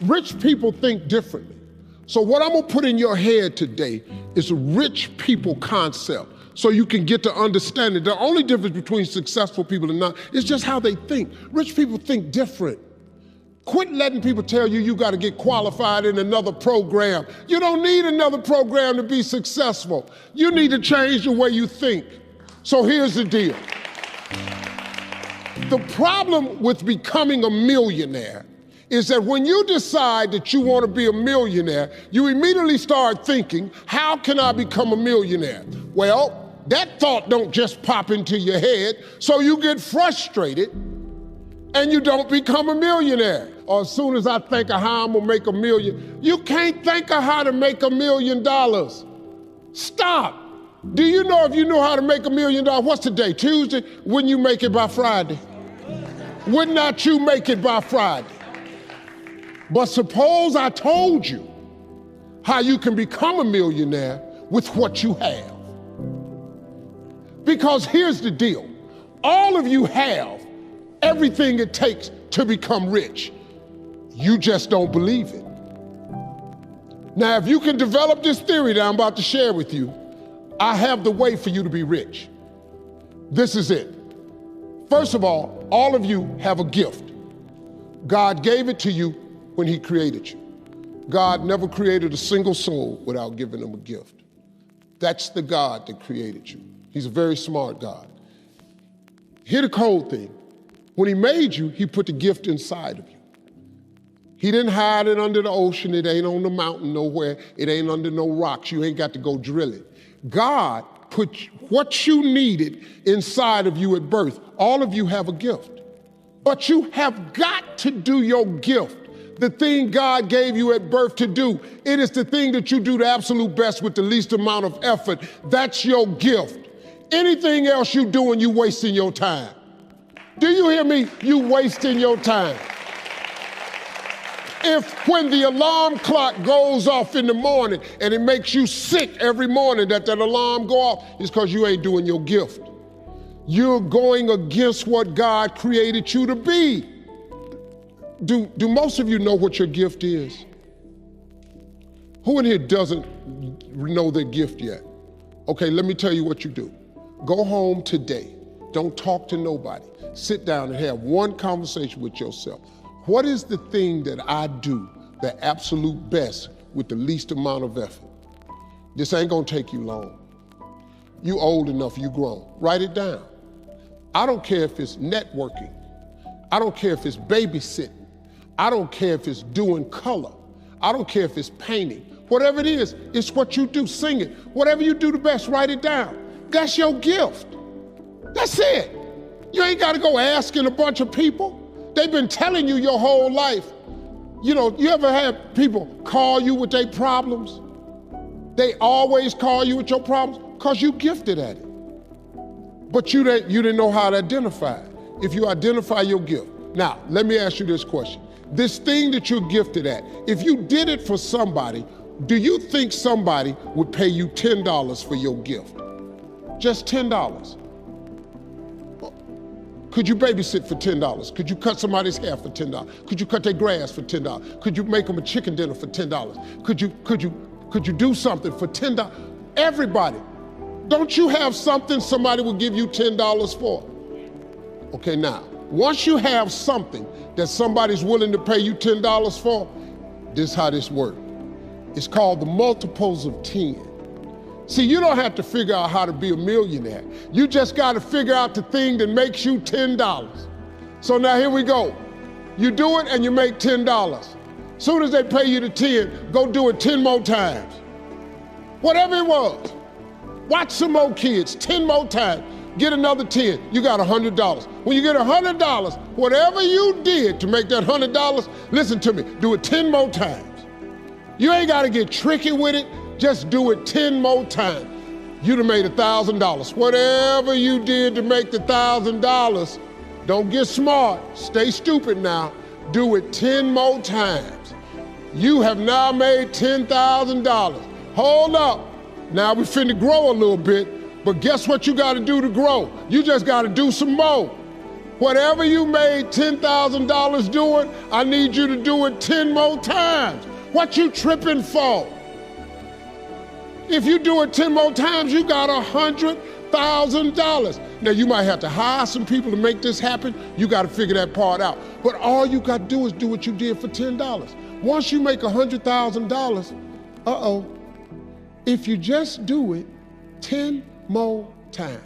Rich people think differently. So what I'm gonna put in your head today is a rich people concept so you can get to understand it. The only difference between successful people and not is just how they think. Rich people think different. Quit letting people tell you you gotta get qualified in another program. You don't need another program to be successful. You need to change the way you think. So here's the deal. The problem with becoming a millionaire is that when you decide that you want to be a millionaire, you immediately start thinking, how can I become a millionaire? Well, that thought don't just pop into your head, so you get frustrated and you don't become a millionaire. Or as soon as I think of how I'm gonna make $1 million, you can't think of how to make $1 million. Stop. Do you know if you knew how to make $1 million, what's today, Tuesday? Wouldn't you make it by Friday? Would not you make it by Friday? But suppose I told you how you can become a millionaire with what you have. Because here's the deal. All of you have everything it takes to become rich. You just don't believe it. Now, if you can develop this theory that I'm about to share with you, I have the way for you to be rich. This is it. First of all of you have a gift. God gave it to you when he created you. God never created a single soul without giving them a gift. That's the God that created you. He's a very smart God. Here's the cold thing. When he made you, he put the gift inside of you. He didn't hide it under the ocean. It ain't on the mountain nowhere. It ain't under no rocks. You ain't got to go drill it. God put what you needed inside of you at birth. All of you have a gift. But you have got to do your gift. The thing God gave you at birth to do. It is the thing that you do the absolute best with the least amount of effort. That's your gift. Anything else you doing, you wasting your time. Do you hear me? You wasting your time. If when the alarm clock goes off in the morning and it makes you sick every morning that alarm go off, it's because you ain't doing your gift. You're going against what God created you to be. Do most of you know what your gift is? Who in here doesn't know their gift yet? Okay, let me tell you what you do. Go home today. Don't talk to nobody. Sit down and have one conversation with yourself. What is the thing that I do the absolute best with the least amount of effort? This ain't gonna take you long. You old enough, you grown. Write it down. I don't care if it's networking. I don't care if it's babysitting. I don't care if it's doing color. I don't care if it's painting. Whatever it is, it's what you do. Sing it. Whatever you do the best, write it down. That's your gift. That's it. You ain't got to go asking a bunch of people. They've been telling you your whole life. You know, you ever had people call you with their problems? They always call you with your problems because you gifted at it. But you didn't know how to identify it. If you identify your gift. Now, let me ask you this question. This thing that you're gifted at, if you did it for somebody, do you think somebody would pay you $10 for your gift? Just $10. Could you babysit for $10? Could you cut somebody's hair for $10? Could you cut their grass for $10? Could you make them a chicken dinner for $10? Could you do something for $10? Everybody. Don't you have something somebody will give you $10 for? Okay, now, once you have something that somebody's willing to pay you $10 for, this is how this works. It's called the multiples of 10. See, you don't have to figure out how to be a millionaire. You just got to figure out the thing that makes you $10. So now here we go. You do it and you make $10. Soon as they pay you the 10, go do it 10 more times. Whatever it was. Watch some more kids, 10 more times. Get another 10, you got $100. When you get $100, whatever you did to make that $100, listen to me, do it 10 more times. You ain't gotta get tricky with it, just do it 10 more times. You'd have made $1,000. Whatever you did to make the $1,000, don't get smart, stay stupid now. Do it 10 more times. You have now made $10,000. Hold up, now we finna grow a little bit. But guess what you got to do to grow? You just got to do some more. Whatever you made $10,000 doing, I need you to do it 10 more times. What you tripping for? If you do it 10 more times, you got $100,000. Now you might have to hire some people to make this happen. You got to figure that part out. But all you got to do is do what you did for $10. Once you make $100,000, if you just do it 10 more times,